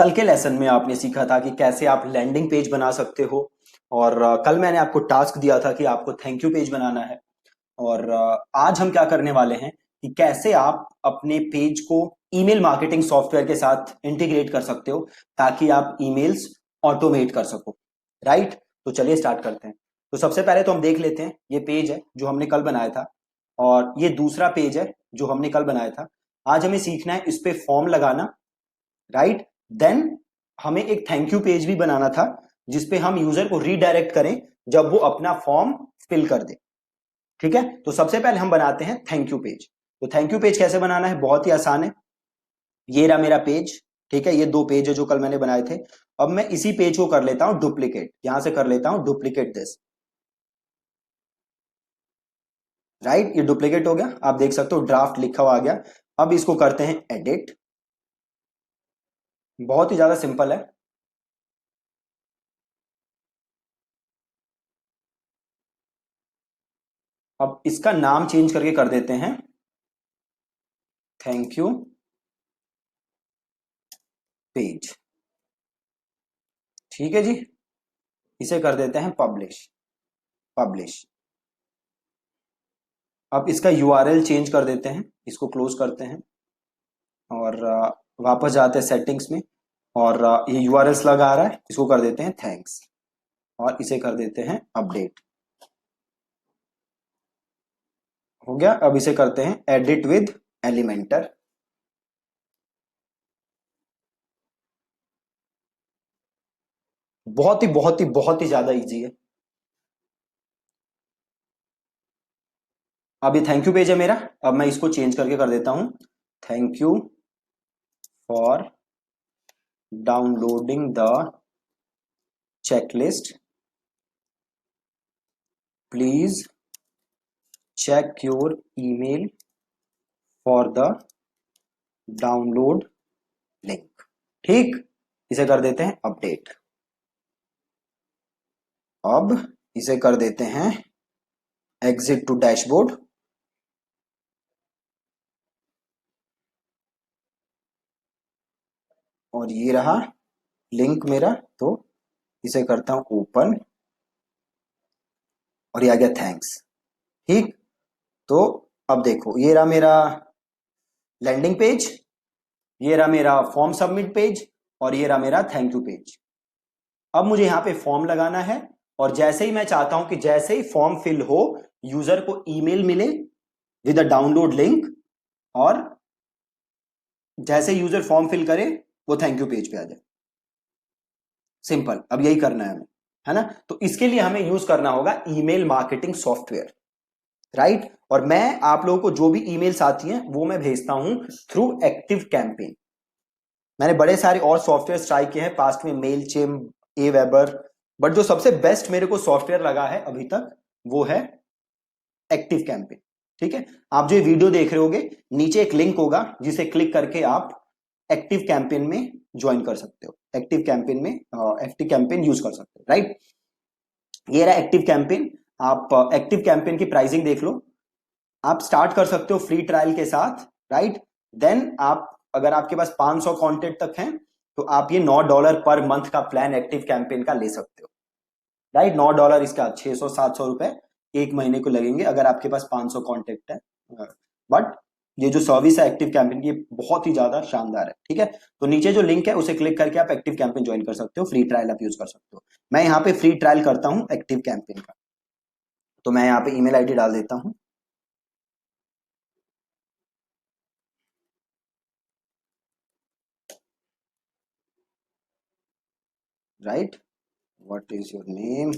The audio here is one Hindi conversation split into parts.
कल के लेसन में आपने सीखा था कि कैसे आप लैंडिंग पेज बना सकते हो, और कल मैंने आपको टास्क दिया था कि आपको थैंक यू पेज बनाना है। और आज हम क्या करने वाले हैं कि कैसे आप अपने पेज को ईमेल मार्केटिंग सॉफ्टवेयर के साथ इंटीग्रेट कर सकते हो ताकि आप ईमेल्स ऑटोमेट कर सको। राइट, तो चलिए स्टार्ट करते हैं। तो सबसे पहले तो हम देख लेते हैं, ये पेज है जो हमने कल बनाया था और ये दूसरा पेज है जो हमने कल बनाया था। आज हमें सीखना है इस पे फॉर्म लगाना। राइट, देन हमें एक थैंक यू पेज भी बनाना था जिसपे हम यूजर को रीडायरेक्ट करें जब वो अपना फॉर्म फिल कर दे। ठीक है, तो सबसे पहले हम बनाते हैं थैंक यू पेज। तो थैंक यू पेज कैसे बनाना है, बहुत ही आसान है। ये रहा मेरा पेज। ठीक है, ये दो पेज है जो कल मैंने बनाए थे। अब मैं इसी पेज को कर लेता हूं डुप्लीकेट, यहां से कर लेता हूं डुप्लीकेट दिस। राइट, ये डुप्लीकेट हो गया, आप देख सकते हो ड्राफ्ट लिखा हुआ आ गया। अब इसको करते हैं एडिट। बहुत ही ज्यादा सिंपल है। अब इसका नाम चेंज करके कर देते हैं थैंक यू पेज। ठीक है जी, इसे कर देते हैं पब्लिश। पब्लिश। अब इसका यूआरएल चेंज कर देते हैं, इसको क्लोज करते हैं और वापस जाते हैं सेटिंग्स में। और ये यूआरएल लगा आ रहा है, इसको कर देते हैं थैंक्स और इसे कर देते हैं अपडेट। हो गया। अब इसे करते हैं एडिट विद एलिमेंटर। बहुत ही बहुत ही बहुत ही ज्यादा इजी है। अब ये थैंक यू पेज है मेरा। अब मैं इसको चेंज करके कर देता हूं thank you for downloading the checklist, please check your email for the download link. ठीक, इसे कर देते हैं अपडेट। अब इसे कर देते हैं एग्जिट टू डैशबोर्ड। और ये रहा लिंक मेरा, तो इसे करता हूं ओपन और ये आ गया थैंक्स। ठीक, तो अब देखो ये रहा मेरा लैंडिंग पेज, ये रहा मेरा फॉर्म सबमिट पेज और ये रहा मेरा थैंक यू पेज। अब मुझे यहाँ पे फॉर्म लगाना है और जैसे ही मैं चाहता हूं कि जैसे ही फॉर्म फिल हो यूजर को ईमेल मिले विद अ डाउनलोड लिंक, और जैसे यूजर फॉर्म फिल करे वो थैंक यू पेज पे आ जाए। सिंपल, अब यही करना है हमें, है ना। तो इसके लिए हमें यूज करना होगा ईमेल मार्केटिंग सॉफ्टवेयर। राइट, और मैं आप लोगों को जो भी ईमेल्स आती हैं वो मैं भेजता हूं थ्रू एक्टिव कैंपेन। मैंने बड़े सारे और सॉफ्टवेयर ट्राई किए हैं पास्ट में, मेल चिम, ए वेबर, बट जो सबसे बेस्ट मेरे को सॉफ्टवेयर लगा है अभी तक वो है एक्टिव कैंपेन। ठीक है, आप जो ये वीडियो देख रहे होगे नीचे एक लिंक होगा जिसे क्लिक करके आप एक्टिव कैंपेन में ज्वाइन कर सकते हो, एक्टिव कैंपेन में एक्टिव कैंपेन यूज कर सकते हो। राइट, ये रहा एक्टिव कैंपेन। आप एक्टिव कैंपेन की प्राइसिंग देख लो। आप स्टार्ट कर सकते हो फ्री ट्रायल के साथ। राइट, देन आप अगर आपके पास 500 कॉन्टेक्ट तक हैं तो आप ये $9 पर मंथ का प्लान एक्टिव कैंपेन का ले सकते हो। राइट, $9 इसका 600-700 रुपए एक महीने को लगेंगे अगर आपके पास 500 कॉन्टेक्ट है। बट ये जो सर्विस है एक्टिव कैंपेन की बहुत ही ज्यादा शानदार है। ठीक है, तो नीचे जो लिंक है उसे क्लिक करके आप एक्टिव कैंपेन ज्वाइन कर सकते हो, फ्री ट्रायल आप यूज कर सकते हो। मैं यहाँ पे फ्री ट्रायल करता हूँ एक्टिव कैंपेन का, तो मैं यहाँ पे ईमेल आईडी डाल देता हूँ। Right, what is your name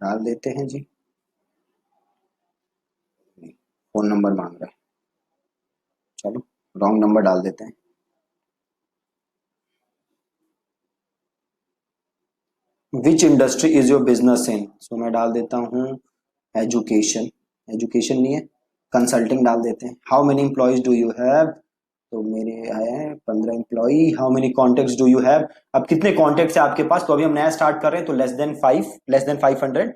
डाल देते हैं जी। फोन नंबर मांग रहा है, चलो रॉन्ग नंबर डाल देते हैं। Which industry is your business in, so मैं डाल देता हूँ एजुकेशन। एजुकेशन नहीं है, कंसल्टिंग डाल देते हैं। How many employees do you have, तो मेरे आए हैं 15 employee. How many contacts do you have, अब कितने कॉन्टेक्ट्स है आपके पास, तो अभी हम नया स्टार्ट कर रहे हैं तो less than 500।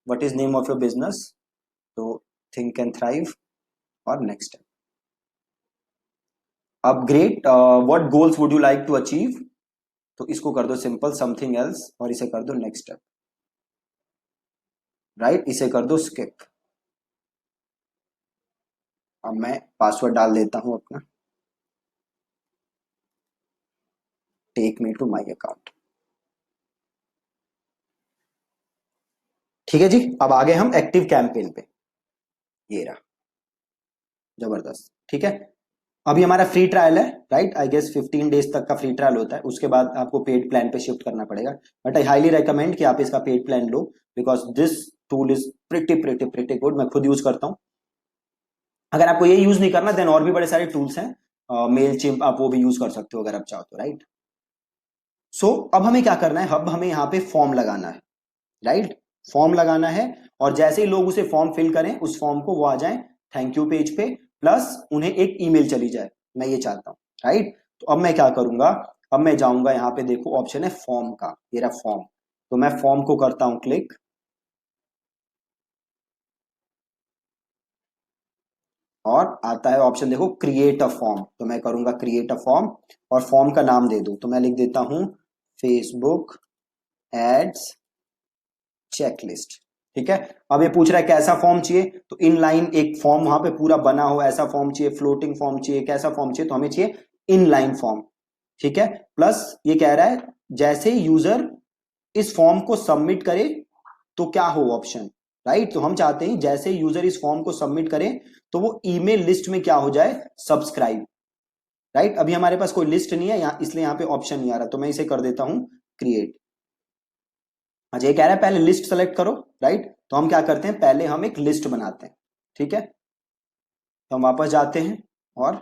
What is name of your business, तो थिंक एंड थ्राइव और नेक्स्ट। अब great, what goals would you like to achieve, तो इसको कर दो सिंपल समथिंग एल्स और इसे कर दो नेक्स्ट स्टेप, राइट, इसे कर दो स्किप। अब मैं पासवर्ड डाल देता हूं अपना, take me to my account. ठीक है जी, अब आगे हम एक्टिव कैंपेन पे, ये रहा, जबरदस्त। ठीक है, अभी हमारा फ्री ट्रायल है, राइट, आई गेस 15 डेज तक का फ्री ट्रायल होता है, उसके बाद आपको पेड प्लान पे शिफ्ट करना पड़ेगा, बट आई हाईली रेकमेंड कि आप इसका paid plan low, because this tool is pretty good, मैं खुद यूज करता हूं। अगर आपको ये यूज नहीं करना देन और भी बड़े सारे टूल्स हैं, मेल चिम्प आप वो भी यूज कर सकते हो अगर आप चाहो तो, राइट। सो अब हमें क्या करना है, अब हमें यहाँ पे फॉर्म लगाना है, राइट, फॉर्म लगाना है, और जैसे ही लोग उसे फॉर्म फिल करें उस फॉर्म को वो आ जाए थैंक यू पेज पे, प्लस उन्हें एक ईमेल चली जाए, मैं ये चाहता हूं, राइट। तो अब मैं क्या करूंगा, अब मैं जाऊंगा यहाँ पे, देखो ऑप्शन है फॉर्म का, ये रहा फॉर्म, तो मैं फॉर्म को करता हूं क्लिक, और आता है ऑप्शन देखो क्रिएट अ फॉर्म, तो मैं करूंगा क्रिएट अ फॉर्म, और फॉर्म का नाम दे दूं, तो मैं लिख देता हूं फेसबुक एड्स चेकलिस्ट। ठीक है, अब ये पूछ रहा है कैसा फॉर्म चाहिए, तो इनलाइन एक फॉर्म वहां पे पूरा बना हो ऐसा फॉर्म चाहिए, फ्लोटिंग फॉर्म चाहिए, कैसा फॉर्म चाहिए, तो हमें चाहिए इनलाइन फॉर्म। ठीक है, प्लस ये कह रहा है जैसे यूजर इस फॉर्म को सबमिट करे तो क्या हो ऑप्शन, राइट, तो हम चाहते हैं जैसे यूजर इस फॉर्म को सबमिट करे तो वो ईमेल लिस्ट में क्या हो जाए, सब्सक्राइब, राइट। अभी हमारे पास कोई लिस्ट नहीं है यहाँ, इसलिए यहाँ पे ऑप्शन नहीं आ रहा, तो मैं इसे कर देता हूं क्रिएट। अच्छा, ये कह रहा है पहले लिस्ट सेलेक्ट करो, राइट, तो हम क्या करते हैं, पहले हम एक लिस्ट बनाते हैं। ठीक है, तो हम वापस जाते हैं और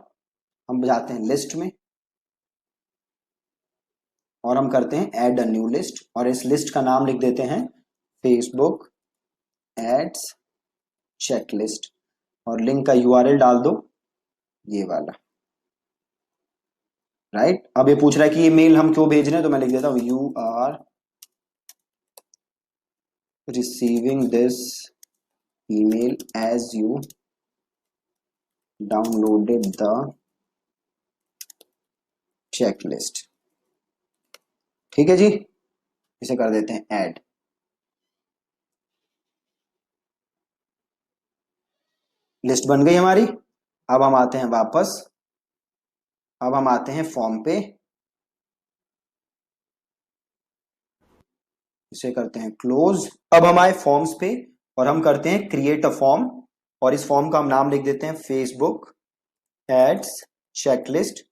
हम जाते हैं लिस्ट में, और हम करते हैं ऐड अ न्यू लिस्ट, और इस लिस्ट का नाम लिख देते हैं फेसबुक एड्स चेकलिस्ट, और लिंक का यूआरएल डाल दो ये वाला, राइट। अब ये पूछ रहा है कि ये मेल हम क्यों भेज रहे हैं, तो मैं लिख देता हूं you are receiving this email as you downloaded the checklist। ठीक है जी, इसे कर देते हैं ऐड। लिस्ट बन गई हमारी। अब हम आते हैं वापस, अब हम आते हैं फॉर्म पे, इसे करते हैं क्लोज। अब हम आए फॉर्म्स पे और हम करते हैं क्रिएट अ फॉर्म, और इस फॉर्म का हम नाम लिख देते हैं फेसबुक एड्स चेकलिस्ट।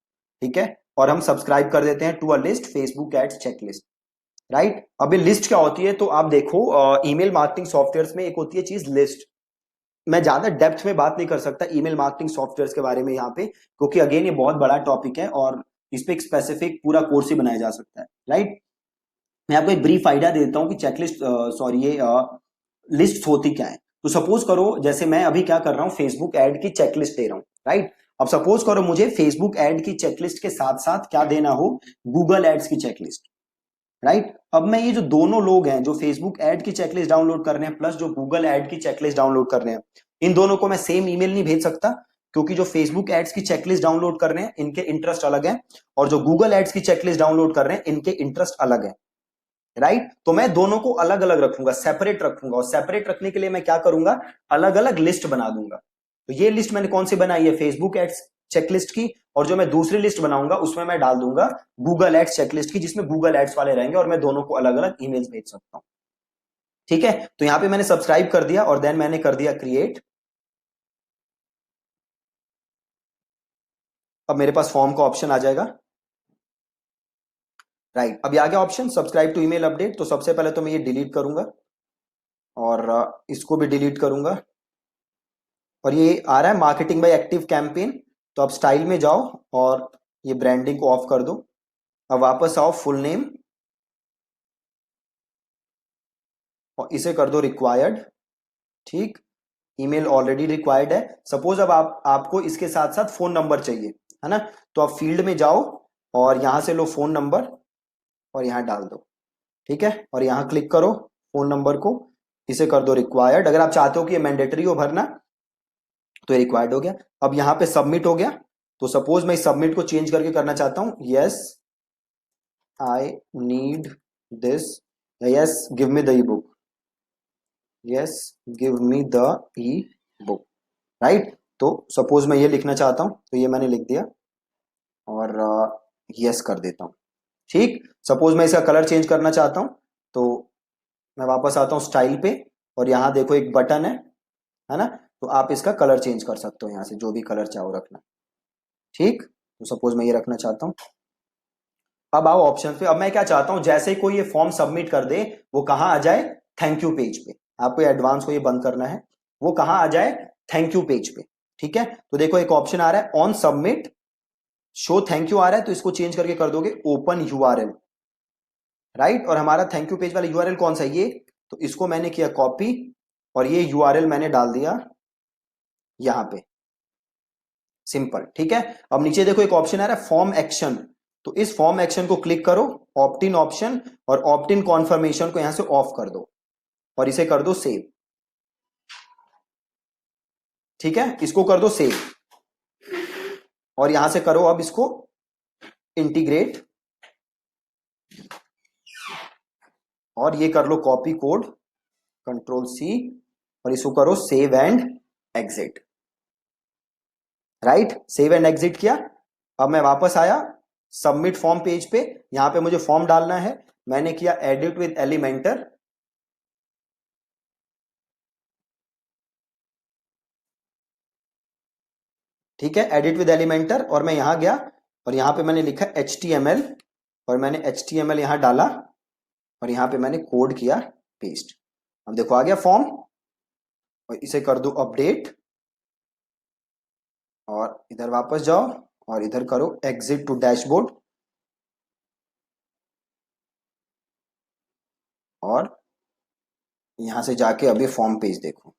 ठीक है, और हम सब्सक्राइब कर देते हैं to a list Facebook ads checklist, right. अब ये लिस्ट क्या होती है, तो आप देखो ईमेल मार्केटिंग सॉफ्टवेयर्स में एक होती है चीज लिस्ट, मैं ज्यादा डेप्थ में बात नहीं कर सकता ईमेल मार्केटिंग सॉफ्टवेयर्स के बारे में यहाँ पे, क्योंकि अगेन ये बहुत बड़ा टॉपिक है और इस पे एक स्पेसिफिक पूरा कोर्स ही बनाया जा सकता है, राइट। मैं आपको एक ब्रीफ आइडिया देता हूँ कि चेकलिस्ट, सॉरी, ये लिस्ट होती क्या है। तो सपोज करो जैसे मैं अभी क्या कर रहा हूँ, फेसबुक एड की चेकलिस्ट दे रहा हूँ, राइट। अब सपोज करो मुझे फेसबुक एड की चेकलिस्ट के साथ साथ क्या देना हो, गूगल एड्स की चेकलिस्ट, राइट। अब मैं ये जो दोनों लोग हैं जो फेसबुक एड की चेकलिस्ट डाउनलोड कर रहे हैं प्लस जो गूगल एड की चेकलिस्ट डाउनलोड कर रहे हैं, इन दोनों को मैं सेम ईमेल नहीं भेज सकता, क्योंकि जो फेसबुक एड्स की चेकलिस्ट डाउनलोड कर रहे हैं इनके इंटरेस्ट अलग है, और जो गूगल एड्स की चेकलिस्ट डाउनलोड कर रहे हैं इनके इंटरेस्ट अलग है, राइट। तो मैं दोनों को अलग अलग रखूंगा, सेपरेट रखूंगा, और सेपरेट रखने के लिए मैं क्या करूंगा, अलग अलग लिस्ट बना दूंगा। तो ये लिस्ट मैंने कौन सी बनाई है, फेसबुक एड्स चेकलिस्ट की, और जो मैं दूसरी लिस्ट बनाऊंगा उसमें मैं डाल दूंगा गूगल एड्स चेकलिस्ट की, जिसमें गूगल एड्स वाले रहेंगे, और मैं दोनों को अलग अलग ईमेल्स भेज सकता हूं। ठीक है, तो यहां पे मैंने सब्सक्राइब कर दिया और देन मैंने कर दिया क्रिएट। अब मेरे पास फॉर्म का ऑप्शन आ जाएगा, राइट। अभी आ गया option subscribe to email update, तो सबसे पहले तो मैं ये डिलीट करूंगा और इसको भी डिलीट करूंगा, और ये आ रहा है मार्केटिंग बाय एक्टिव कैंपेन, तो अब स्टाइल में जाओ और ये ब्रांडिंग को ऑफ कर दो। अब वापस आओ फुल नेम और इसे कर दो रिक्वायर्ड। ठीक, ईमेल ऑलरेडी रिक्वायर्ड है। सपोज अब आपको इसके साथ साथ फोन नंबर चाहिए, है ना, तो आप फील्ड में जाओ और यहां से लो फोन नंबर और यहां डाल दो। ठीक है, और यहां क्लिक करो फोन नंबर को, इसे कर दो रिक्वायर्ड। अगर आप चाहते हो कि ये मैंडेटरी हो भरना तो ये रिक्वायर्ड हो गया। अब यहाँ पे सबमिट हो गया, तो सपोज मैं सबमिट को चेंज करके करना चाहता हूं, yes I need this, yes give me the E book, yes give me the E book, right. तो सपोज मैं ये लिखना चाहता हूं, तो ये मैंने लिख दिया और यस कर देता हूं। ठीक, सपोज मैं इसका कलर चेंज करना चाहता हूं, तो मैं वापस आता हूं स्टाइल पे, और यहां देखो एक बटन है ना, तो आप इसका कलर चेंज कर सकते हो यहां से, जो भी कलर चाहो रखना। ठीक, तो सपोज मैं ये रखना चाहता हूं। अब आओ ऑप्शन पे। अब मैं क्या चाहता हूं, जैसे ही कोई ये फॉर्म सबमिट कर दे, वो कहां आ जाए, थैंक यू पेज पे। आपको एडवांस को ये बंद करना है, वो कहां आ जाए, थैंक यू पेज पे। ठीक है, तो देखो एक ऑप्शन आ रहा है on submit, show thank you आ रहा है, तो इसको चेंज करके कर दोगे ओपन यूआरएल, राइट। और हमारा थैंक यू पेज वाला यूआरएल कौन सा है, ये, तो इसको मैंने किया कॉपी, और ये यूआरएल मैंने डाल दिया यहां पे, सिंपल। ठीक है, अब नीचे देखो एक ऑप्शन आ रहा है फॉर्म एक्शन, तो इस फॉर्म एक्शन को क्लिक करो, ऑप्ट इन ऑप्शन, और ऑप्ट इन कॉन्फर्मेशन को यहां से ऑफ कर दो, और इसे कर दो सेव। ठीक है, इसको कर दो सेव, और यहां से करो अब इसको इंटीग्रेट, और ये कर लो कॉपी कोड, कंट्रोल सी, और इसको करो save and exit, right. Save and exit किया। अब मैं वापस आया सबमिट फॉर्म पेज पे, यहां पे मुझे फॉर्म डालना है, मैंने किया एडिट विद एलिमेंटर, ठीक है, एडिट विद एलिमेंटर, और मैं यहां गया, और यहां पे मैंने लिखा HTML, और मैंने HTML यहां डाला, और यहां पे मैंने कोड किया पेस्ट। अब देखो आ गया फॉर्म, और इसे कर दो अपडेट, और इधर वापस जाओ, और इधर करो एग्जिट टू डैशबोर्ड, और यहां से जाके अभी फॉर्म पेज देखो,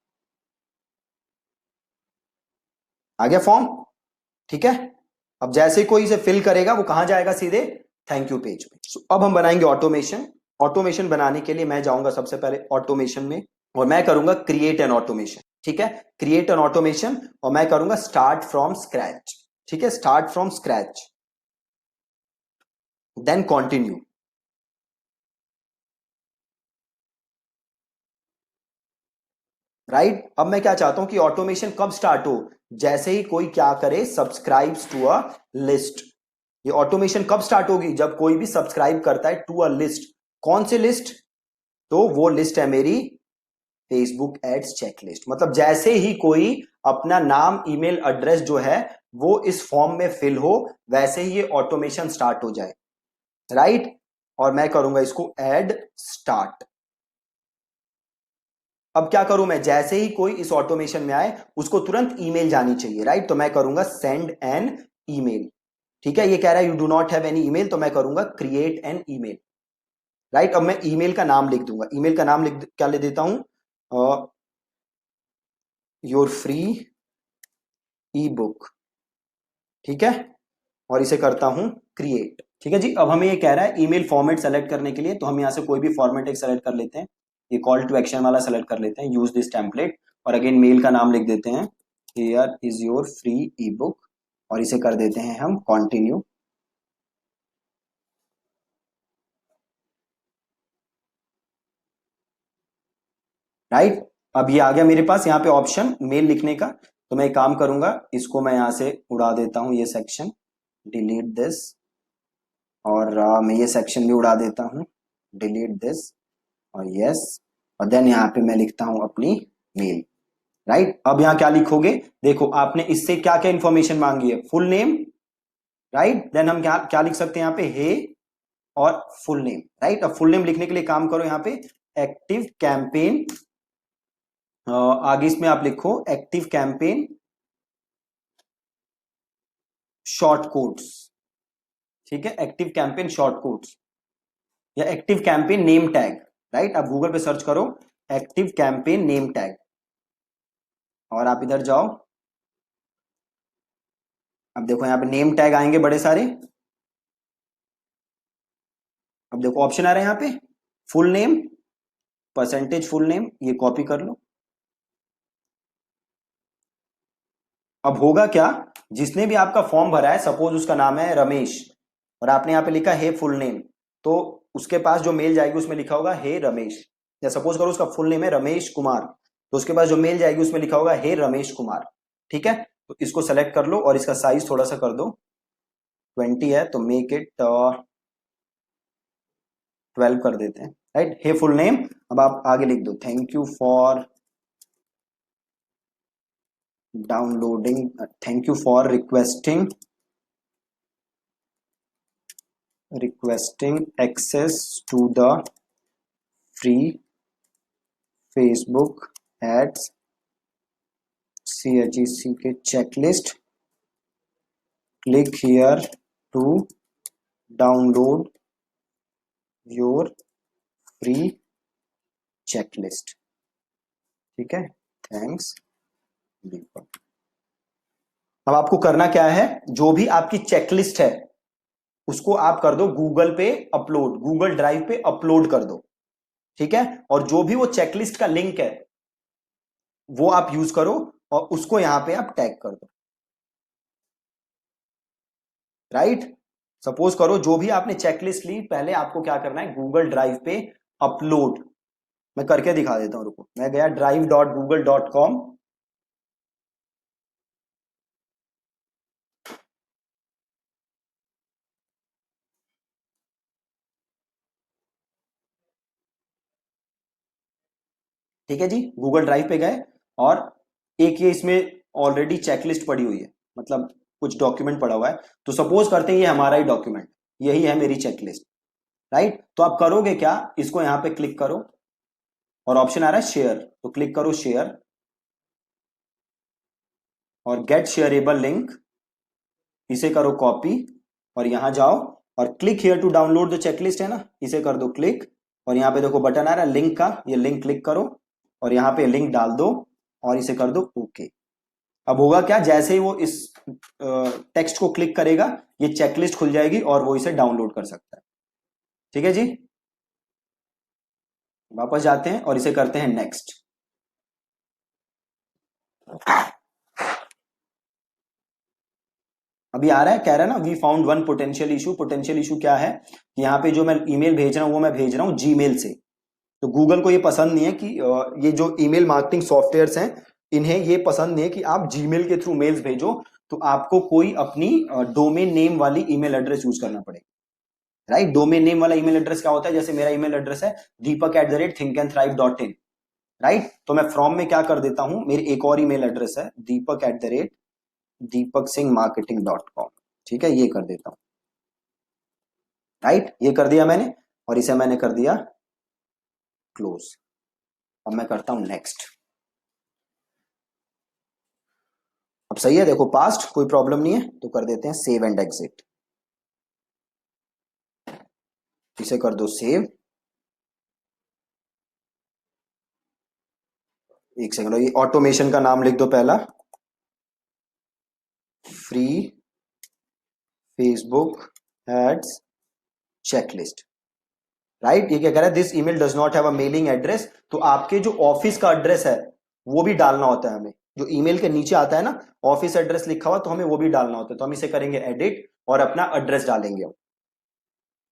आ गया फॉर्म। ठीक है, अब जैसे कोई इसे फिल करेगा, वो कहां जाएगा, सीधे थैंक यू पेज पे। अब हम बनाएंगे ऑटोमेशन। ऑटोमेशन बनाने के लिए मैं जाऊंगा सबसे पहले ऑटोमेशन में, और मैं करूंगा क्रिएट एन ऑटोमेशन। ठीक है, क्रिएट एन ऑटोमेशन, और मैं करूंगा स्टार्ट फ्रॉम स्क्रैच। ठीक है, start from scratch, then continue. Right, अब मैं क्या चाहता हूं कि ऑटोमेशन कब स्टार्ट हो, जैसे ही कोई क्या करे, सब्सक्राइब्स टू अ लिस्ट। ये ऑटोमेशन कब स्टार्ट होगी, जब कोई भी सब्सक्राइब करता है टू अ लिस्ट। कौन सी लिस्ट, तो वो लिस्ट है मेरी फेसबुक एड्स चेकलिस्ट। मतलब जैसे ही कोई अपना नाम ईमेल एड्रेस जो है वो इस फॉर्म में फिल हो, वैसे ही ये ऑटोमेशन स्टार्ट हो जाए, राइट। और मैं करूंगा इसको ऐड स्टार्ट। अब क्या करूं मैं, जैसे ही कोई इस ऑटोमेशन में आए, उसको तुरंत ईमेल जानी चाहिए, राइट। तो मैं करूंगा सेंड एन ईमेल। ठीक है, ये कह रहा है you do not have any email, तो मैं करूंगा क्रिएट एन ईमेल, राइट। अब मैं ईमेल का नाम लिख दूंगा, ईमेल का नाम लिख क्या ले देता हूं, योर फ्री ई बुक। ठीक है, और इसे करता हूं क्रिएट। ठीक है जी, अब हमें ये कह रहा है ईमेल फॉर्मेट सेलेक्ट करने के लिए, तो हम यहां से कोई भी फॉर्मेट एक सेलेक्ट कर लेते हैं, ये कॉल टू एक्शन वाला सेलेक्ट कर लेते हैं, यूज दिस टेम्पलेट, और अगेन मेल का नाम लिख देते हैं, here is your free E book, और इसे कर देते हैं हम कंटिन्यू। राइट, अब ये आ गया मेरे पास यहाँ पे ऑप्शन मेल लिखने का, तो मैं एक काम करूंगा, इसको मैं यहां से उड़ा देता हूं, ये सेक्शन डिलीट दिस, और मैं ये सेक्शन भी उड़ा देता हूं, डिलीट दिस, और यस, और देन यहाँ पे मैं लिखता हूं अपनी मेल, राइट। अब यहाँ क्या लिखोगे, देखो आपने इससे क्या क्या इंफॉर्मेशन मांगी है, फुल नेम, राइट। देन हम क्या क्या लिख सकते हैं यहाँ पे, हे और फुल नेम, राइट। अब फुल नेम लिखने के लिए काम करो, यहाँ पे एक्टिव कैंपेन, आगे इसमें आप लिखो एक्टिव कैंपेन शॉर्ट कोड्स। ठीक है, एक्टिव कैंपेन शॉर्ट कोड्स, या active campaign name tag, right. आप गूगल पे सर्च करो एक्टिव कैंपेन नेम टैग, और आप इधर जाओ, अब देखो यहाँ पे नेम टैग आएंगे बड़े सारे। अब देखो ऑप्शन आ रहे हैं यहाँ पे, full name, percentage full name, ये कॉपी कर लो, अब होगा क्या, जिसने भी आपका फॉर्म भरा है, सपोज उसका नाम है रमेश और आपने यहाँ पे लिखा है फुल नेम, तो उसके पास जो मेल जाएगी उसमें लिखा होगा हे रमेश। या सपोज करो उसका फुल नेम है रमेश कुमार, तो उसके पास जो मेल जाएगी उसमें लिखा होगा हे रमेश कुमार। ठीक है, तो इसको सेलेक्ट कर लो और इसका साइज थोड़ा सा कर दो, 20 है तो मेक इट 12 कर देते हैं, राइट। हे फुल नेम, अब आप आगे लिख दो thank you for downloading, thank you for requesting access to the free Facebook ads CHEC checklist. Click here to download your free checklist. ठीक है, थैंक्स दीपक। अब आपको करना क्या है, जो भी आपकी चेकलिस्ट है उसको आप कर दो गूगल पे अपलोड, गूगल ड्राइव पे अपलोड कर दो। ठीक है, और जो भी वो चेकलिस्ट का लिंक है वो आप यूज करो और उसको यहां पे आप टैग कर दो, राइट। सपोज करो जो भी आपने चेकलिस्ट ली, पहले आपको क्या करना है, गूगल ड्राइव पे अपलोड। मैं करके दिखा देता हूं, रुको। मैं गया drive.google.com, ठीक है जी, गूगल ड्राइव पे गए और एक ये इसमें ऑलरेडी चेकलिस्ट पड़ी हुई है, मतलब कुछ डॉक्यूमेंट पड़ा हुआ है। तो सपोज करते हैं ये हमारा ही डॉक्यूमेंट, यही है मेरी चेकलिस्ट, राइट। तो आप करोगे क्या, इसको यहां पे क्लिक करो और ऑप्शन आ रहा है शेयर, तो क्लिक करो शेयर और गेट शेयरेबल लिंक, इसे करो कॉपी और यहां जाओ और click here to download the checklist है ना, इसे कर दो क्लिक और यहां पे देखो बटन आ रहा है लिंक का, ये लिंक क्लिक करो और यहां पे लिंक डाल दो और इसे कर दो ओके। अब होगा क्या, जैसे ही वो इस टेक्स्ट को क्लिक करेगा ये चेकलिस्ट खुल जाएगी और वो इसे डाउनलोड कर सकता है। ठीक है जी, वापस जाते हैं और इसे करते हैं नेक्स्ट। अभी आ रहा है, कह रहा है ना we found one potential issue. Potential issue क्या है, यहाँ पे जो मैं ईमेल भेज रहा हूं वो मैं भेज रहा हूं जीमेल से, तो गूगल को ये पसंद नहीं है कि ये जो ईमेल मार्केटिंग सॉफ्टवेयर्स हैं इन्हें ये पसंद नहीं है कि आप जीमेल के थ्रू मेल्स भेजो, तो आपको कोई अपनी डोमेन नेम वाली ईमेल एड्रेस यूज करना पड़ेगा, राइट। डोमेन नेम वाला ईमेल एड्रेस क्या होता है, जैसे मेरा ईमेल एड्रेस है deepak@thinkandthrive.in, राइट। तो मैं फ्रॉम में क्या कर देता हूं, मेरी एक और ईमेल एड्रेस है deepak@deepaksingmarketing.com, ठीक है, ये कर देता हूं, राइट। ये कर दिया मैंने और इसे मैंने कर दिया क्लोज। अब मैं करता हूं नेक्स्ट। अब सही है, देखो पास्ट, कोई प्रॉब्लम नहीं है, तो कर देते हैं सेव एंड एग्जिट, इसे कर दो सेव। एक सेकंड, ये ऑटोमेशन का नाम लिख दो पहला, free Facebook ads checklist, right. ये क्या कह रहा है, this email does not have a mailing address, तो आपके जो ऑफिस का एड्रेस है वो भी डालना होता है हमें, जो ईमेल के नीचे आता है ना ऑफिस एड्रेस लिखा हुआ, तो हमें वो भी डालना होता है, तो हम इसे करेंगे एडिट और अपना एड्रेस डालेंगे हम,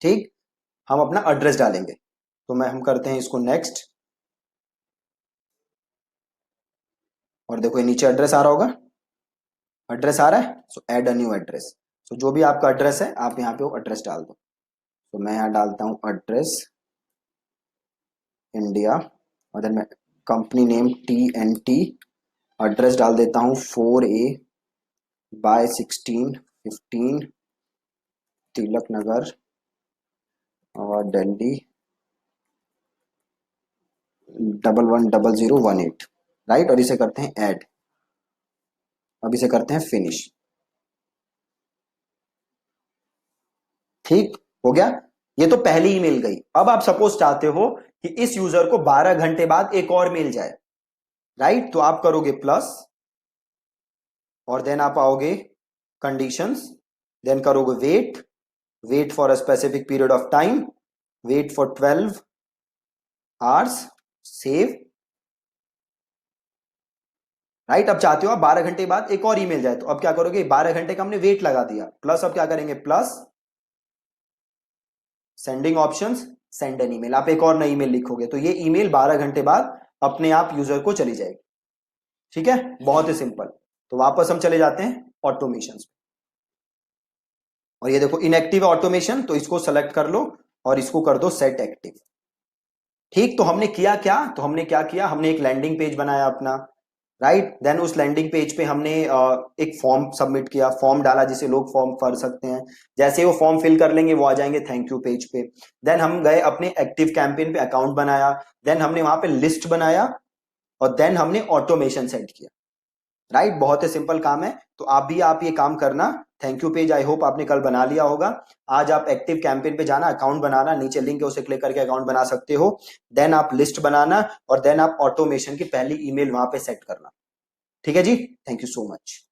ठीक, हम अपना एड्रेस डालेंगे। तो हम करते हैं इसको नेक्स्ट और देखो ये नीचे एड्रेस आ रहा होगा, एड्रेस आ रहा है, so add a new address. So जो भी आपका एड्रेस है आप यहाँ पे वो एड्रेस डाल दो, तो मैं यहाँ डालता हूँ एड्रेस इंडिया और देन मैं कंपनी नेम TNT, एड्रेस डाल देता हूँ 4A/1615 तिलक नगर और दिल्ली 110018, राइट। और इसे करते हैं ऐड, अब इसे करते हैं फिनिश, ठीक हो गया। ये तो पहली ईमेल गई। अब आप सपोज चाहते हो कि इस यूजर को 12 घंटे बाद एक और मेल जाए, राइट, तो आप करोगे प्लस और देन आप आओगे कंडीशंस, देन करोगे wait for a specific period of time, wait for 12 hours, save right. अब चाहते हो आप 12 घंटे बाद एक और ईमेल जाए, तो अब क्या करोगे, 12 घंटे का हमने वेट लगा दिया, प्लस अब क्या करेंगे, plus sending options, send an email, आप एक और नई ईमेल लिखोगे तो ये ईमेल 12 घंटे बाद अपने आप यूजर को चली जाएगी। ठीक है, बहुत ही सिंपल। तो वापस हम चले जाते हैं ऑटोमेशन, और ये देखो इनएक्टिव ऑटोमेशन, तो इसको सेलेक्ट कर लो और इसको कर दो सेट एक्टिव। ठीक, तो हमने किया क्या, तो हमने क्या किया, हमने एक लैंडिंग पेज बनाया अपना, राइट। देन उस लैंडिंग पेज पे हमने एक फॉर्म सबमिट किया, फॉर्म डाला जिसे लोग फॉर्म भर सकते हैं। जैसे वो फॉर्म फिल कर लेंगे वो आ जाएंगे थैंक यू पेज पे। देन हम गए अपने एक्टिव कैंपेन पे, अकाउंट बनाया, देन हमने वहां पे लिस्ट बनाया, और देन हमने ऑटोमेशन सेट किया, राइट। बहुत ही सिंपल काम है, तो आप ये काम करना। Thank you page I hope आपने कल बना लिया होगा। आज आप एक्टिव कैंपेन पे जाना, अकाउंट बनाना, नीचे लिंक है उसे क्लिक करके अकाउंट बना सकते हो। देन आप लिस्ट बनाना, और देन आप ऑटोमेशन की पहली ईमेल वहां पे सेट करना। ठीक है जी, थैंक यू सो मच।